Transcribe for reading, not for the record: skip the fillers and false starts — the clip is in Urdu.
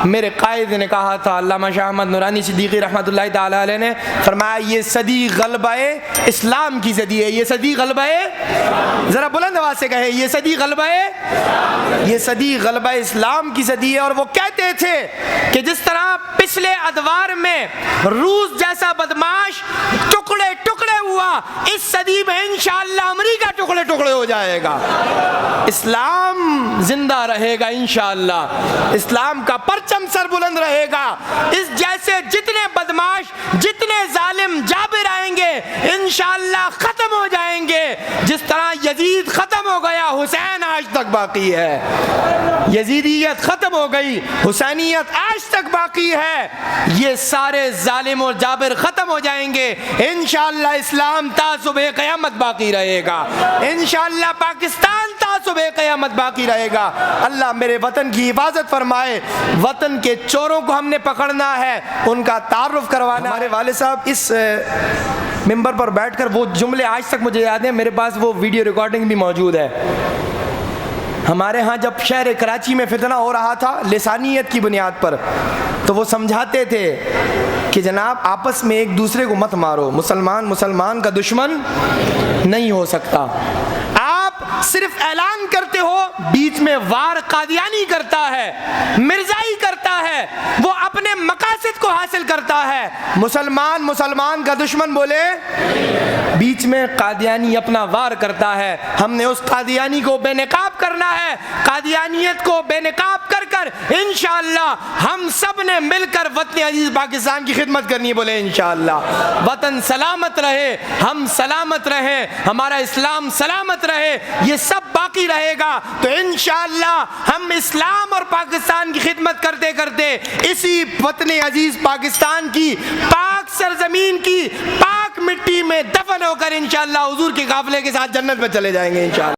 میرے قائد نے کہا تھا علامہ شاہ احمد نورانی صدیقی رحمۃ اللہ تعالی علیہ نے فرمایا یہ صدی غلبہ اسلام کی صدی ہے، یہ صدی غلبہ، ذرا بلند آواز سے کہے، یہ صدی غلبہ، یہ صدی غلبہ اسلام کی صدی ہے۔ اور وہ کہتے تھے کہ جس طرح پچھلے ادوار میں روس جیسا بدماش ٹکڑے ٹکڑے ہوا، اس صدی میں انشاءاللہ امریکہ ٹکڑے ٹکڑے ہو جائے گا، اسلام زندہ رہے گا انشاءاللہ، اسلام کا پرچم سر بلند رہے گا۔ اس جیسے جتنے بدماش، جتنے ظالم جابر آئیں گے انشاءاللہ ختم ہو جائیں گے۔ جس طرح یزید ختم ہو گیا، حسین آج تک باقی ہے، یزیدیت ختم ہو گئی، حسینیت آج تک باقی ہے۔ یہ سارے ظالم اور جابر ختم ہو جائیں گے، انشاءاللہ اسلام تا صبح قیامت باقی رہے گا، انشاءاللہ پاکستان تا صبح قیامت باقی رہے گا۔ اللہ میرے وطن کی حفاظت فرمائے۔ وطن کے چوروں کو ہم نے پکڑنا ہے، ان کا تعارف کروانا۔ ہمارے والد صاحب اس ممبر پر بیٹھ کر وہ جملے آج تک مجھے یاد ہیں، میرے پاس وہ ویڈیو ریکارڈنگ بھی موجود ہے۔ ہمارے ہاں جب شہر کراچی میں فتنہ ہو رہا تھا لسانیت کی بنیاد پر، تو وہ سمجھاتے تھے کہ جناب آپس میں ایک دوسرے کو مت مارو، مسلمان کا دشمن نہیں ہو سکتا۔ آپ صرف اعلان کرتے ہو، بیچ میں وار قادیانی کرتا ہے، مرزائی کرتا ہے، وہ اپنے مقاصد کو حاصل کرتا ہے۔ مسلمان کا دشمن بولے، بیچ میں قادیانی اپنا وار کرتا ہے۔ ہم نے اس قادیانی کو بے نقاب کرنا ہے، قادیانیت کو بے نقاب کر کر انشاءاللہ ہم سب نے مل کر وطن عزیز پاکستان کی خدمت کرنی ہے، بولے انشاءاللہ۔ وطن سلامت رہے، ہم سلامت رہیں، ہمارا اسلام سلامت رہے، یہ سب باقی رہے گا تو انشاءاللہ ہم اسلام اور پاکستان کی خدمت کرتے کرتے اسی وطن عزیز پاکستان کی پاک سرزمین کی پاک مٹی میں دفن ہو کر انشاءاللہ حضور کے قافلے کے ساتھ جنت میں چلے جائیں گے انشاءاللہ۔